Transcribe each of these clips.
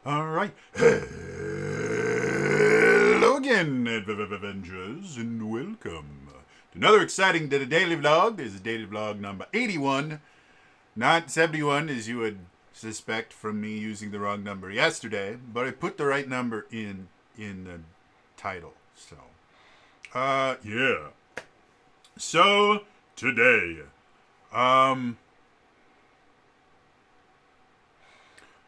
All right. Hello again, Avengers, and welcome to another exciting daily vlog. This is daily vlog number 81, not 71, as you would suspect from me using the wrong number yesterday. But I put the right number in the title. Yeah. So today, um,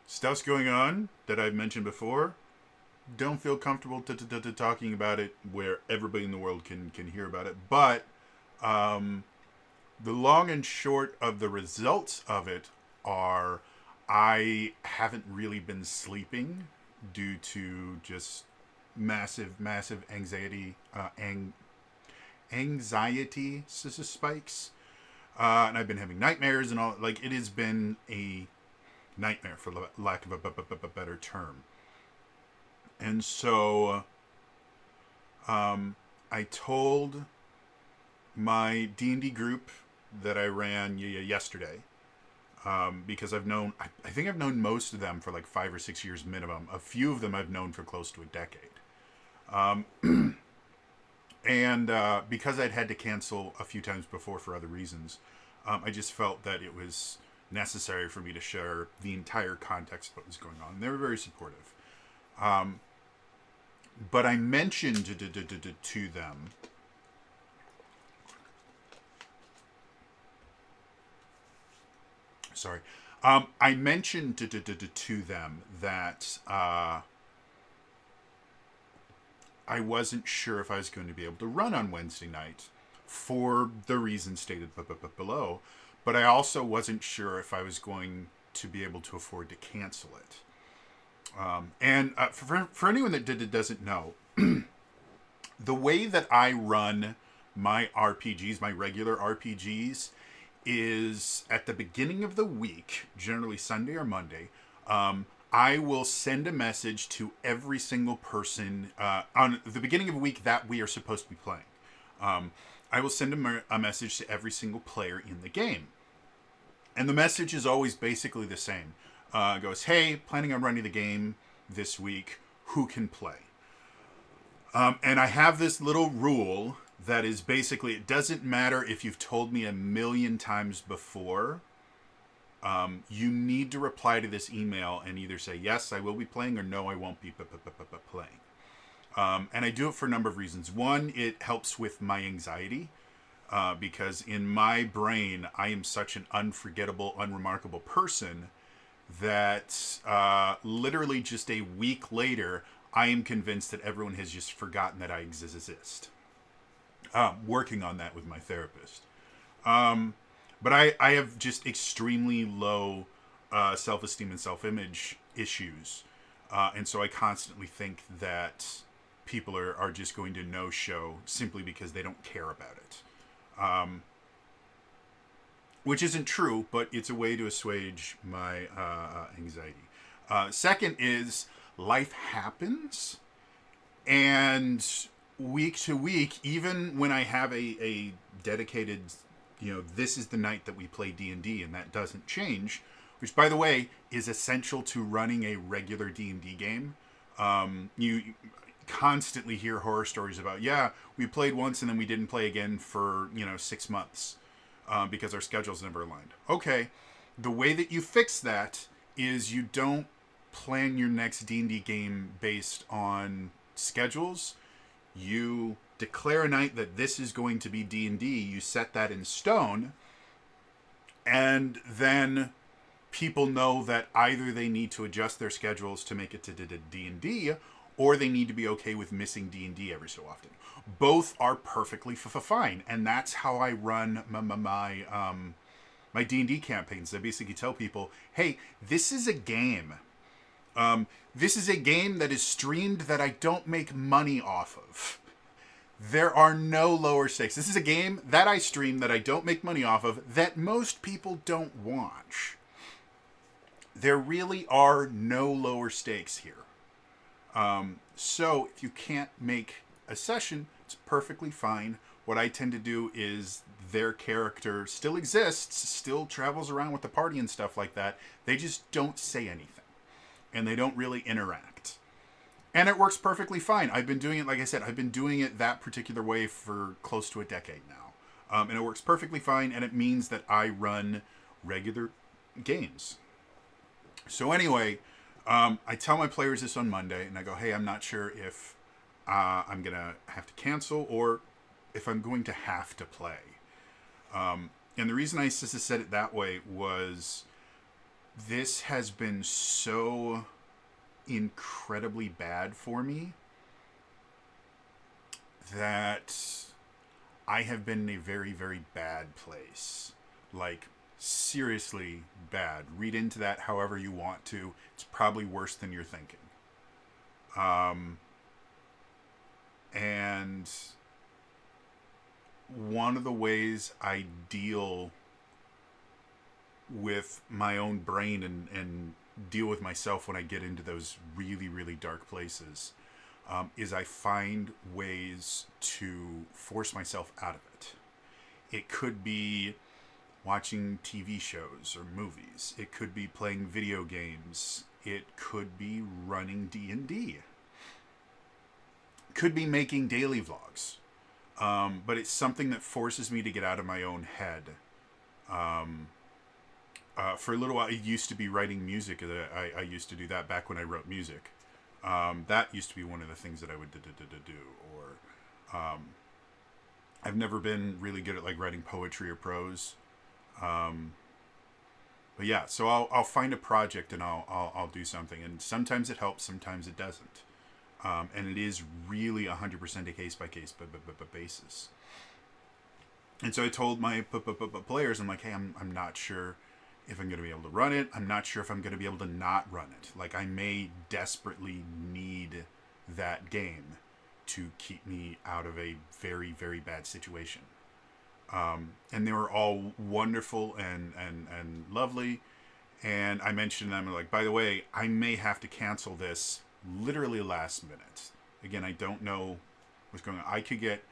stuff's going on that I've mentioned before. Don't feel comfortable talking about it where everybody in the world can hear about it. But um, the long and short of the results of it are I haven't really been sleeping due to just massive anxiety, anxiety spikes. And I've been having nightmares and all. Like, it has been a nightmare, for lack of a better term. And so I told my D&D group that I ran yesterday, because I think I've known most of them for like 5 or 6 years minimum. A few of them I've known for close to a decade. And because I'd had to cancel a few times before for other reasons, I just felt that it was necessary for me to share the entire context of what was going on. And they were very supportive. But I mentioned to them, sorry, I mentioned to them that I wasn't sure if I was going to be able to run on Wednesday night for the reasons stated below, but I also wasn't sure if I was going to be able to afford to cancel it. And for anyone that doesn't know, the way that I run my RPGs, my regular RPGs, is at the beginning of the week, generally Sunday or Monday. I will send a message to every single person on the beginning of a week that we are supposed to be playing. I will send a message to every single player in the game. And the message is always basically the same. It goes, hey, planning on running the game this week. Who can play? And I have this little rule that is basically, it doesn't matter if you've told me a million times before. You need to reply to this email and either say, yes, I will be playing, or no, I won't be playing. And I do it for a number of reasons. One, it helps with my anxiety. Because in my brain, I am such an unforgettable, unremarkable person that literally just a week later, I am convinced that everyone has just forgotten that I exist. Working on that with my therapist. But I have just extremely low self-esteem and self-image issues. And so I constantly think that people are just going to no-show simply because they don't care about it. Which isn't true, but it's a way to assuage my anxiety. Second is life happens, and week to week, even when I have a dedicated, this is the night that we play D&D, and that doesn't change, which, by the way, is essential to running a regular D&D game. You constantly hear horror stories about, yeah, we played once and then we didn't play again for 6 months because our schedules never aligned. Okay, the way that you fix that is you don't plan your next D&D game based on schedules. You declare a night that this is going to be D&D. You set that in stone, and then people know that either they need to adjust their schedules to make it to D&D, or they need to be okay with missing D&D every so often. Both are perfectly fine, and that's how I run my D&D campaigns. I basically tell people, hey, this is a game. This is a game that is streamed that I don't make money off of. There are no lower stakes. This is a game that I stream that I don't make money off of that most people don't watch. There really are no lower stakes here. So if you can't make a session, it's perfectly fine. What I tend to do is their character still exists, still travels around with the party and stuff like that. They just don't say anything. and they don't really interact. And it works perfectly fine. I've been doing it, like I said, I've been doing it that particular way for close to a decade now. And it works perfectly fine, and it means that I run regular games. So anyway, I tell my players this on Monday, and I go, hey, I'm not sure if I'm going to have to cancel or if I'm going to have to play. And the reason I said it that way was this has been so incredibly bad for me that I have been in a very, very bad place. Like, seriously bad. Read into that however you want to. It's probably worse than you're thinking. And one of the ways I deal with my own brain and deal with myself when I get into those really, really dark places is I find ways to force myself out of it. It could be watching TV shows or movies. It could be playing video games. It could be running D&D. It could be making daily vlogs. But it's something that forces me to get out of my own head. For a little while, it used to be writing music. I used to do that back when I wrote music. That used to be one of the things that I would do. Or I've never been really good at like writing poetry or prose. But yeah, so I'll find a project and I'll do something. And sometimes it helps, sometimes it doesn't. And it is really 100% a case-by-case basis. And so I told my players, I'm like, hey, I'm not sure if I'm going to be able to run it. I'm not sure if I'm going to be able to not run it. Like, I may desperately need that game to keep me out of a very, very bad situation. And they were all wonderful and lovely. And I mentioned to them, like, by the way, I may have to cancel this literally last minute. Again, I don't know what's going on. I could get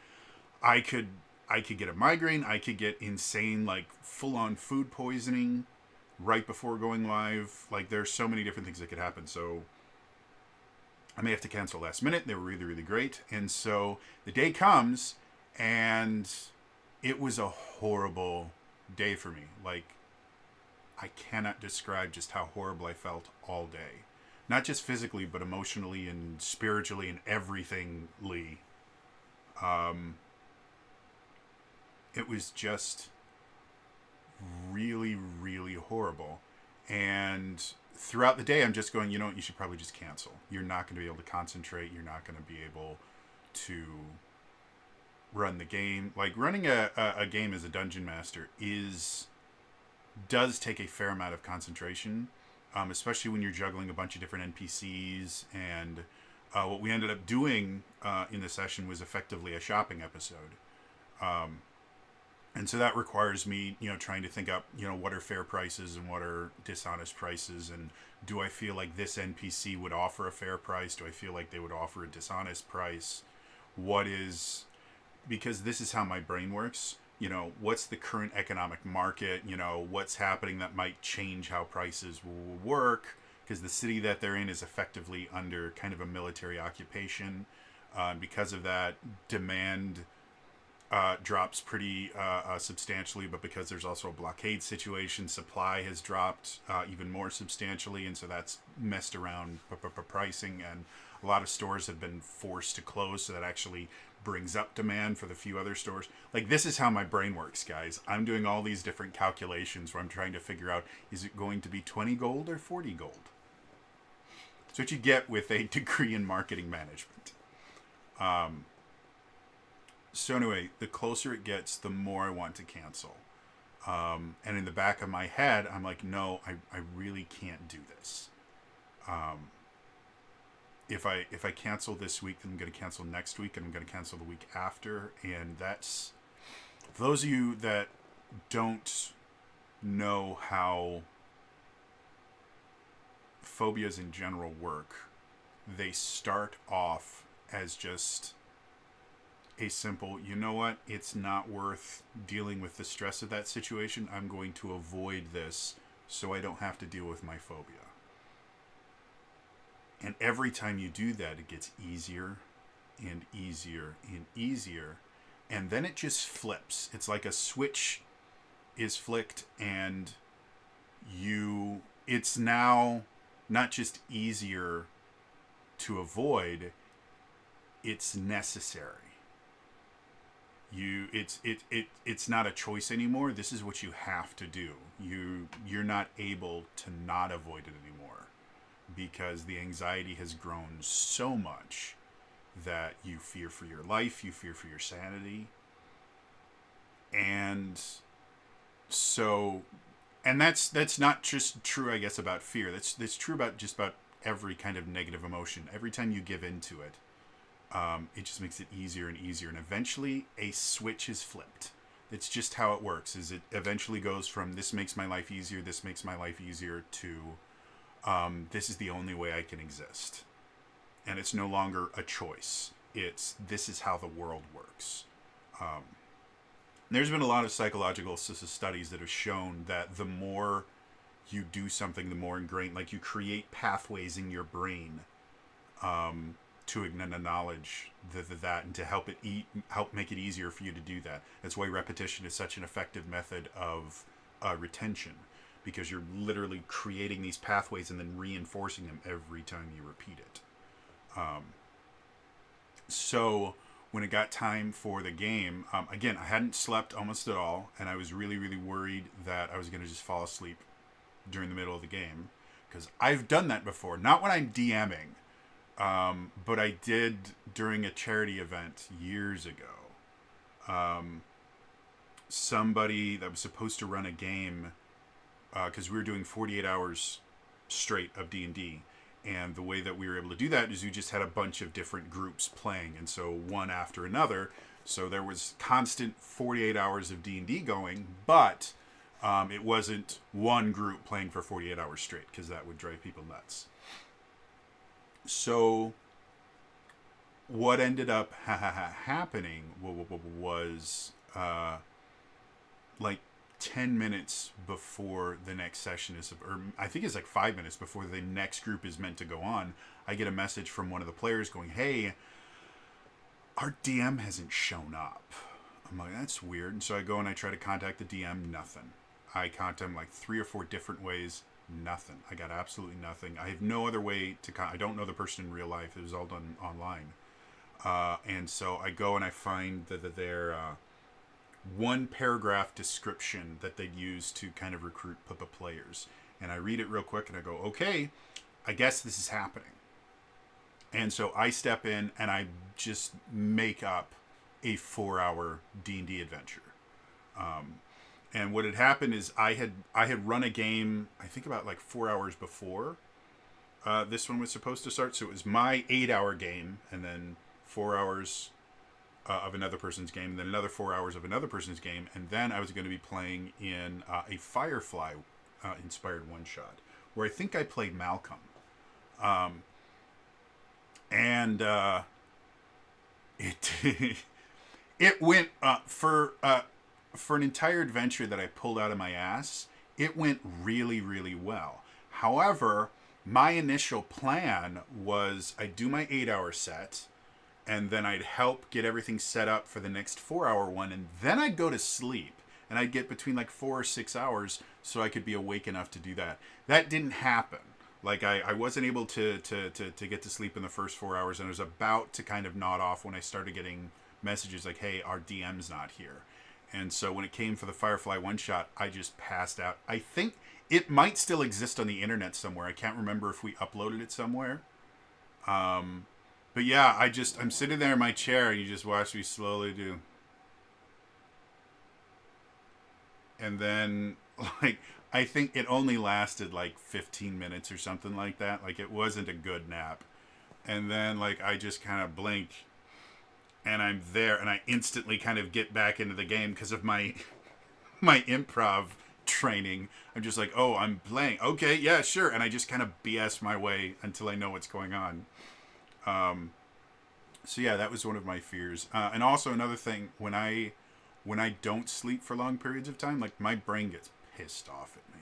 a migraine. I could get insane, like, full-on food poisoning right before going live. Like, there's so many different things that could happen. So I may have to cancel last minute. They were really, really great. And so the day comes, and it was a horrible day for me. Like, I cannot describe just how horrible I felt all day. Not just physically, but emotionally and spiritually and everythingly. It was just really, really horrible. And throughout the day, I'm just going, you know what, you should probably just cancel. You're not going to be able to concentrate. You're not going to be able to run the game. Like, running a game as a dungeon master does take a fair amount of concentration. Especially when you're juggling a bunch of different NPCs. And what we ended up doing in the session was effectively a shopping episode. And so that requires me, trying to think up, what are fair prices and what are dishonest prices. And do I feel like this NPC would offer a fair price? Do I feel like they would offer a dishonest price? Because this is how my brain works. What's the current economic market? What's happening that might change how prices will work? Because the city that they're in is effectively under kind of a military occupation. Because of that, demand drops pretty substantially, but because there's also a blockade situation, supply has dropped even more substantially, and so that's messed around pricing, and a lot of stores have been forced to close, so that actually brings up demand for the few other stores. Like, this is how my brain works, guys. I'm doing all these different calculations where I'm trying to figure out, is it going to be 20 gold or 40 gold? That's what you get with a degree in marketing management. So anyway, the closer it gets, the more I want to cancel. And in the back of my head, I'm like, no, I really can't do this. If I cancel this week, then I'm going to cancel next week, and I'm going to cancel the week after. And that's, for those of you that don't know how phobias in general work, they start off as just a simple, you know what, it's not worth dealing with the stress of that situation. I'm going to avoid this so I don't have to deal with my phobia. And every time you do that, it gets easier and easier and easier. And then it just flips. It's like a switch is flicked, and it's now not just easier to avoid, it's necessary. It's not a choice anymore. This is what you have to do. You're not able to not avoid it anymore, because the anxiety has grown so much that you fear for your life, you fear for your sanity. And so, and that's not just true, I guess, about fear. That's true about just about every kind of negative emotion. Every time you give into it, it just makes it easier and easier, and eventually a switch is flipped. It's just how it works. Is it eventually goes from this makes my life easier, this makes my life easier, to this is the only way I can exist, and it's no longer a choice. It's this is how the world works. There's been a lot of psychological studies that have shown that the more you do something, the more ingrained, like you create pathways in your brain to acknowledge that and to help make it easier for you to do that. That's why repetition is such an effective method of retention, because you're literally creating these pathways and then reinforcing them every time you repeat it. So when it got time for the game, again, I hadn't slept almost at all, and I was really, really worried that I was going to just fall asleep during the middle of the game, because I've done that before. Not when I'm DMing, but I did during a charity event years ago. Somebody that was supposed to run a game, because we were doing 48 hours straight of D&D, and the way that we were able to do that is we just had a bunch of different groups playing, and so one after another. So there was constant 48 hours of D&D going, but it wasn't one group playing for 48 hours straight, because that would drive people nuts. So what ended up happening was like 10 minutes before the next session is, or I think it's like 5 minutes before the next group is meant to go on, I get a message from one of the players going, "Hey, our DM hasn't shown up." I'm like, that's weird. And so I go and I try to contact the DM, nothing. I contact him like 3 or 4 different ways, nothing. I got absolutely nothing. I have no other way to I don't know the person in real life. It was all done online. And so I go and I find their one paragraph description that they'd use to kind of recruit players. And I read it real quick and I go, okay, I guess this is happening. And so I step in and I just make up a 4-hour D&D adventure. And what had happened is I had run a game, I think about like 4 hours before this one was supposed to start. So it was my 8-hour game, and then 4 hours of another person's game, and then another 4 hours of another person's game, and then I was going to be playing in a Firefly inspired one-shot, where I think I played Malcolm. And it went for an entire adventure that I pulled out of my ass. It went really, really well. However, my initial plan was I'd do my 8-hour set, and then I'd help get everything set up for the next 4-hour one, and then I'd go to sleep, and I'd get between like 4 or 6 hours so I could be awake enough to do that. That didn't happen. Like I wasn't able to get to sleep in the first 4 hours, and I was about to kind of nod off when I started getting messages like, "Hey, our DM's not here." And so when it came for the Firefly one-shot, I just passed out. I think it might still exist on the internet somewhere. I can't remember if we uploaded it somewhere. But yeah, I'm sitting there in my chair, and you just watch me slowly do. And then, like, I think it only lasted like 15 minutes or something like that. Like, it wasn't a good nap. And then, like, I just kind of blink, and I'm there, and I instantly kind of get back into the game because of my improv training. I'm just like, oh, I'm playing. Okay, yeah, sure. And I just kind of BS my way until I know what's going on. So yeah, that was one of my fears. And also another thing, when I don't sleep for long periods of time, like my brain gets pissed off at me.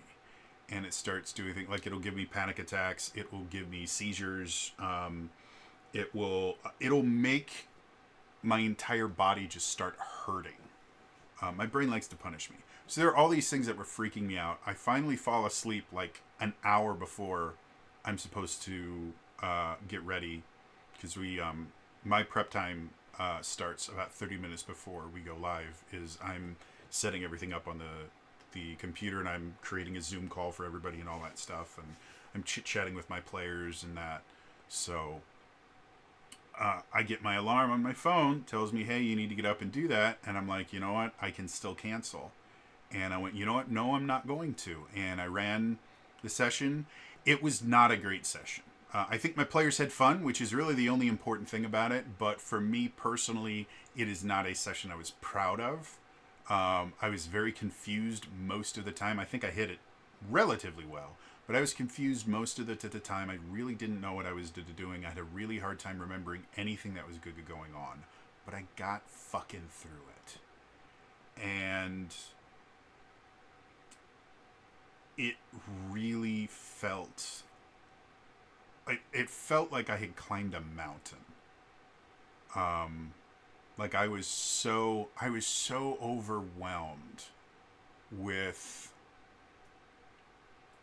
and it starts doing things like it'll give me panic attacks. It will give me seizures. It'll make my entire body just start hurting. My brain likes to punish me. So there are all these things that were freaking me out. I finally fall asleep like an hour before I'm supposed to get ready, because my prep time starts about 30 minutes before we go live. Is I'm setting everything up on the computer, and I'm creating a Zoom call for everybody and all that stuff, and I'm chit-chatting with my players and that. So I get my alarm on my phone, tells me, hey, you need to get up and do that. And I'm like, you know what? I can still cancel. And I went, you know what? No, I'm not going to. And I ran the session. It was not a great session. I think my players had fun, which is really the only important thing about it. But for me personally, it is not a session I was proud of. I was very confused most of the time. I think I hit it relatively well, but I was confused most of the time. I really didn't know what I was doing. I had a really hard time remembering anything that was good going on, but I got fucking through it. And it really felt... It felt like I had climbed a mountain. Like I was so overwhelmed with,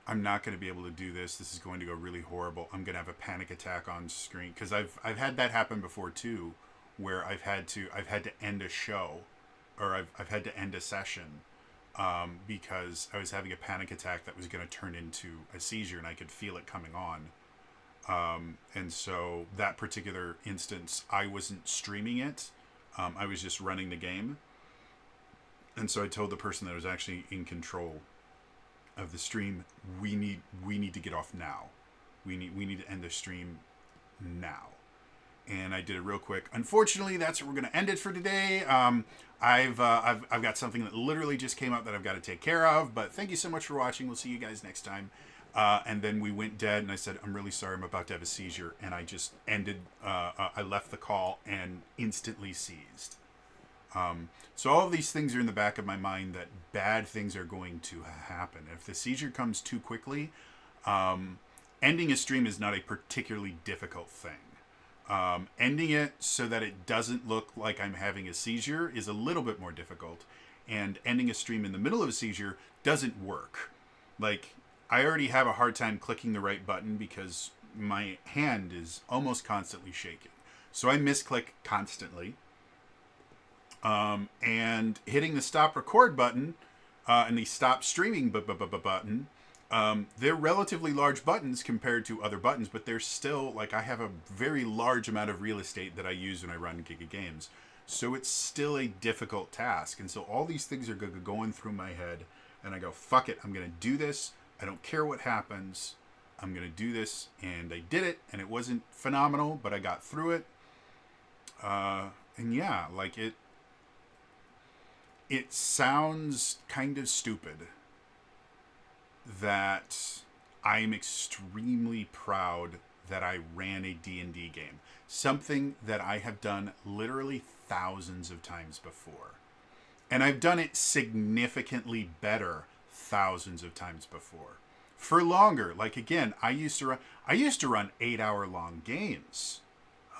I'm not going to be able to do this. This is going to go really horrible. I'm going to have a panic attack on screen, because I've had that happen before too, where I've had to end a show, or I've had to end a session because I was having a panic attack that was going to turn into a seizure, and I could feel it coming on. And so that particular instance, I wasn't streaming it. I was just running the game. And so I told the person that was actually in control of the stream, we need to get off now. We need to end the stream now. And I did it real quick. Unfortunately, that's where we're going to end it for today. I've got something that literally just came up that I've got to take care of. But thank you so much for watching. We'll see you guys next time. And then we went dead, and I said, I'm really sorry, I'm about to have a seizure. And I just ended, I left the call and instantly seized. So all of these things are in the back of my mind, that bad things are going to happen. If the seizure comes too quickly, ending a stream is not a particularly difficult thing. Ending it so that it doesn't look like I'm having a seizure is a little bit more difficult. And ending a stream in the middle of a seizure doesn't work. Like, I already have a hard time clicking the right button because my hand is almost constantly shaking. So I misclick constantly. And hitting the stop record button and the stop streaming button, they're relatively large buttons compared to other buttons, but they're still, like, I have a very large amount of real estate that I use when I run Giga Games. So it's still a difficult task. And so all these things are going through my head, and I go, fuck it, I'm going to do this. I don't care what happens. I'm going to do this. And I did it, and it wasn't phenomenal, but I got through it. And yeah, like it sounds kind of stupid that I'm extremely proud that I ran a D&D game. Something that I have done literally thousands of times before. And I've done it significantly better thousands of times before. For longer. Like, again, I used to run 8-hour long games.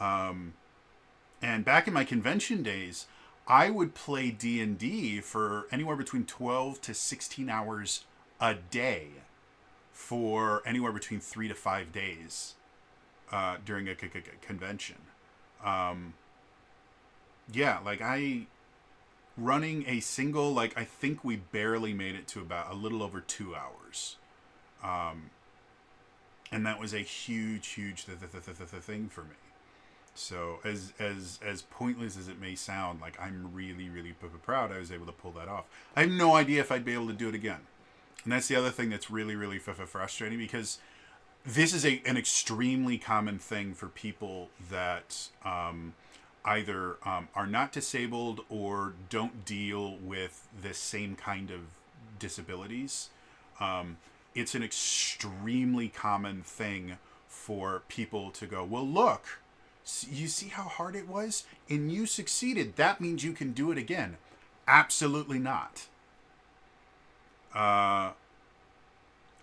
And back in my convention days, I would play D&D for anywhere between 12 to 16 hours a day for anywhere between 3 to 5 days during a convention. Yeah, like running a single, like, I think we barely made it to about a little over 2 hours. And that was a huge thing for me. So as pointless as it may sound, like, I'm really proud I was able to pull that off. I have no idea if I'd be able to do it again. And that's the other thing that's really frustrating, because this is an extremely common thing for people that either are not disabled or don't deal with this same kind of disabilities. It's an extremely common thing for people to go, well, look, you see how hard it was? And you succeeded. That means you can do it again. Absolutely not.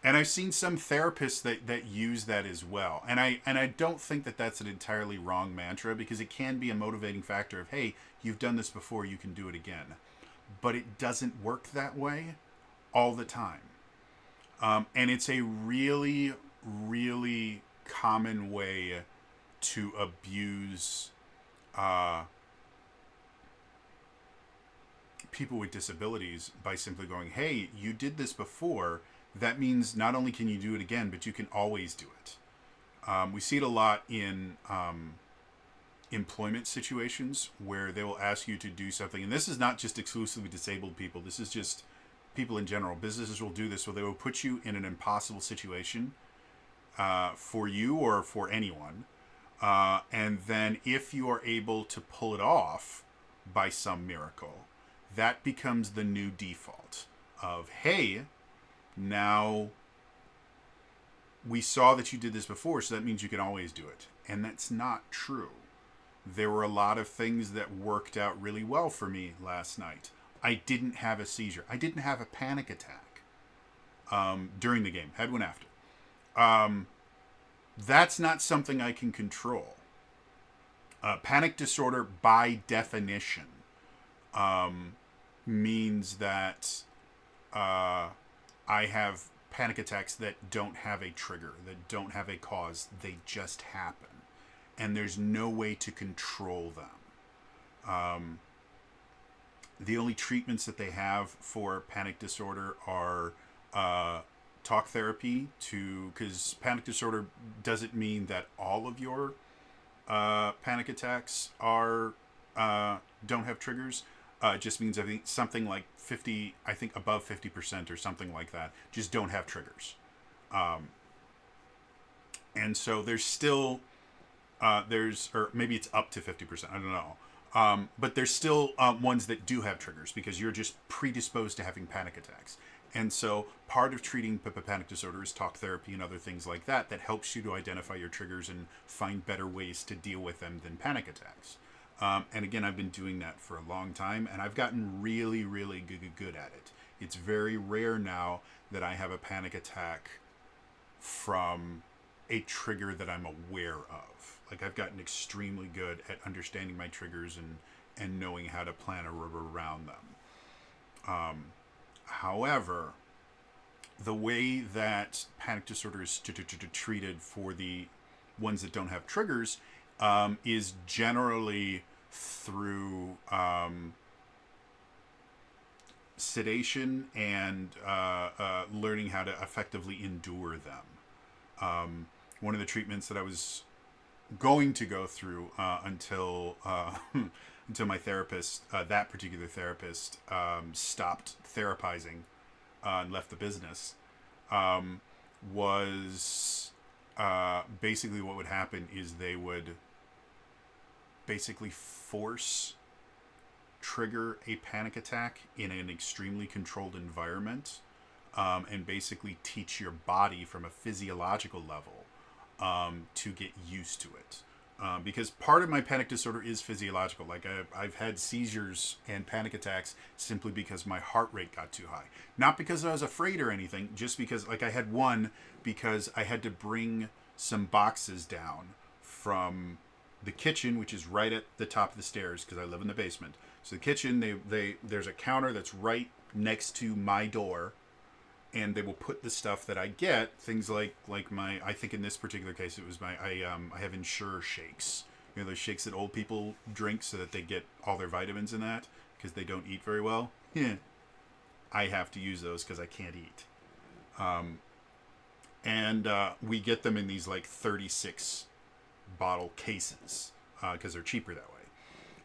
And I've seen some therapists that use that as well. And I don't think that that's an entirely wrong mantra, because it can be a motivating factor of, hey, you've done this before, you can do it again. But it doesn't work that way all the time. And it's a really, really common way to abuse uh, people with disabilities by simply going, hey, you did this before. That means not only can you do it again, but you can always do it. We see it a lot in employment situations where they will ask you to do something. And this is not just exclusively disabled people. This is just people in general. Businesses will do this where they will put you in an impossible situation for you or for anyone. And then if you are able to pull it off by some miracle, that becomes the new default of, hey, now we saw that you did this before, so that means you can always do it. And that's not true. There were a lot of things that worked out really well for me last night. I didn't have a seizure. I didn't have a panic attack during the game. Had one after. That's not something I can control. Panic disorder, by definition, means that I have panic attacks that don't have a trigger, that don't have a cause. They just happen. And there's no way to control them. The only treatments that they have for panic disorder are talk therapy, because panic disorder doesn't mean that all of your panic attacks are don't have triggers. It just means, I think, something like 50, I think above 50% or something like that, just don't have triggers. And so there's still, or maybe it's up to 50%, I don't know. But there's still ones that do have triggers, because you're just predisposed to having panic attacks. And so part of treating panic disorder is talk therapy and other things like that, that helps you to identify your triggers and find better ways to deal with them than panic attacks. And again, I've been doing that for a long time, and I've gotten really, really good at it. It's very rare now that I have a panic attack from a trigger that I'm aware of. Like, I've gotten extremely good at understanding my triggers and knowing how to plan around them. However, the way that panic disorder is treated for the ones that don't have triggers is generally through sedation and learning how to effectively endure them. One of the treatments that I was going to go through until my therapist, that particular therapist, stopped therapizing and left the business, was basically what would happen is they would basically trigger a panic attack in an extremely controlled environment, and basically teach your body from a physiological level to get used to it. Because part of my panic disorder is physiological. Like, I've had seizures and panic attacks simply because my heart rate got too high. Not because I was afraid or anything, just because, like, I had one because I had to bring some boxes down from the kitchen, which is right at the top of the stairs, because I live in the basement. So the kitchen, there's a counter that's right next to my door, and they will put the stuff that I get, things like my, I think in this particular case it was I have Ensure shakes. You know, those shakes that old people drink so that they get all their vitamins in that, because they don't eat very well. Yeah, I have to use those because I can't eat. And we get them in these like 36 bottle cases because they're cheaper that way.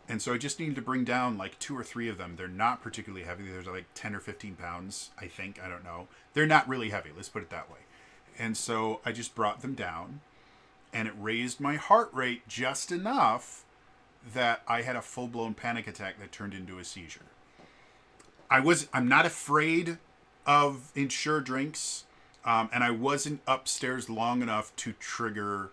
And so I just needed to bring down like 2 or 3 of them. They're not particularly heavy. There's like 10 or 15 pounds, I think. I don't know. They're not really heavy. Let's put it that way. And so I just brought them down, and it raised my heart rate just enough that I had a full-blown panic attack that turned into a seizure. I'm not afraid of Ensure drinks, and I wasn't upstairs long enough to trigger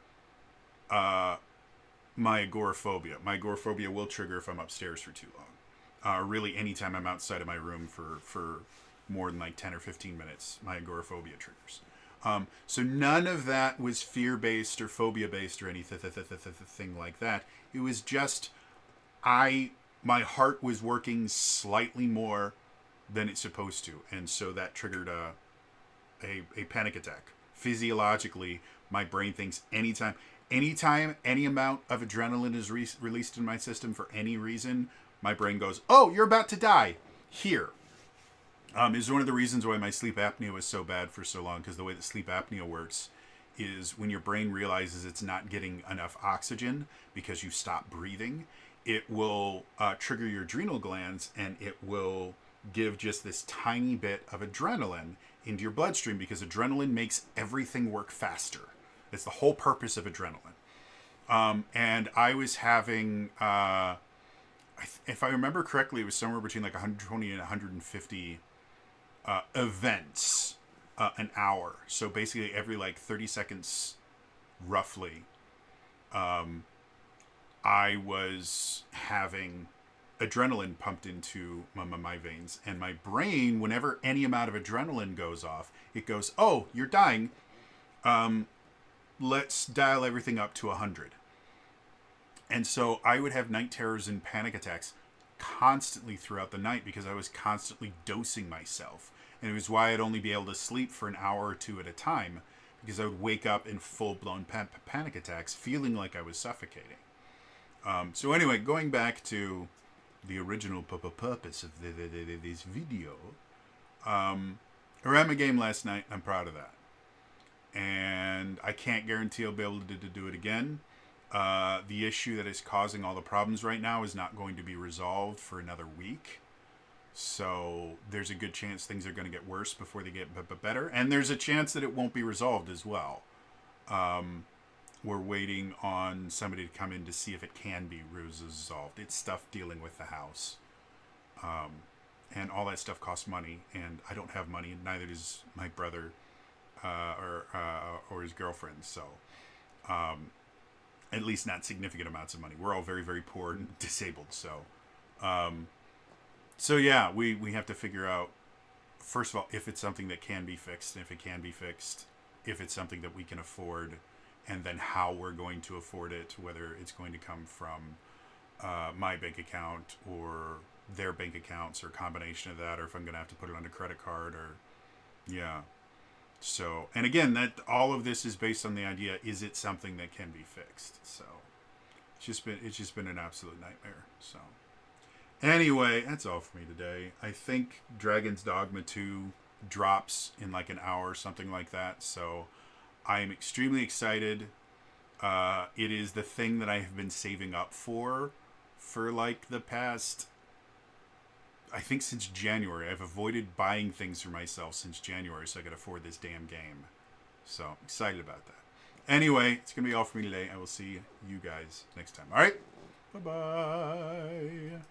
my agoraphobia. My agoraphobia will trigger if I'm upstairs for too long. Really, anytime I'm outside of my room for more than like 10 or 15 minutes, my agoraphobia triggers. So none of that was fear based or phobia based or anything like that. It was just my heart was working slightly more than it's supposed to, and so that triggered a panic attack. Physiologically, my brain thinks anytime any amount of adrenaline is released in my system for any reason, my brain goes, "Oh, you're about to die." Here, is one of the reasons why my sleep apnea was so bad for so long, because the way that sleep apnea works is when your brain realizes it's not getting enough oxygen because you stop breathing, it will trigger your adrenal glands, and it will give just this tiny bit of adrenaline into your bloodstream, because adrenaline makes everything work faster. It's the whole purpose of adrenaline. And I was having, if I remember correctly, it was somewhere between like 120 and 150 events an hour. So basically every like 30 seconds, roughly, I was having adrenaline pumped into my veins. And my brain, whenever any amount of adrenaline goes off, it goes, "Oh, you're dying. Let's dial everything up to 100. And so I would have night terrors and panic attacks constantly throughout the night, because I was constantly dosing myself. And it was why I'd only be able to sleep for an hour or two at a time, because I would wake up in full-blown panic attacks, feeling like I was suffocating. So anyway, going back to the original purpose of this video, I ran my game last night. I'm proud of that. And I can't guarantee I'll be able to do it again. The issue that is causing all the problems right now is not going to be resolved for another week. So there's a good chance things are going to get worse before they get better. And there's a chance that it won't be resolved as well. We're waiting on somebody to come in to see if it can be resolved. It's stuff dealing with the house. And all that stuff costs money. And I don't have money. And neither does my brother or his girlfriend. So at least not significant amounts of money. We're all very, very poor and disabled. So yeah, we have to figure out, first of all, if it's something that can be fixed, and if it can be fixed, if it's something that we can afford, and then how we're going to afford it, whether it's going to come from my bank account or their bank accounts, or a combination of that, or if I'm going to have to put it on a credit card, or yeah. So, and again, that all of this is based on the idea: is it something that can be fixed? So, it's just been an absolute nightmare. So, anyway, that's all for me today. I think Dragon's Dogma 2 drops in like an hour or something like that. So, I am extremely excited. It is the thing that I have been saving up for like the past, I think, since January. I've avoided buying things for myself since January so I could afford this damn game. So, I'm excited about that. Anyway, it's going to be all for me today. I will see you guys next time. All right? Bye-bye.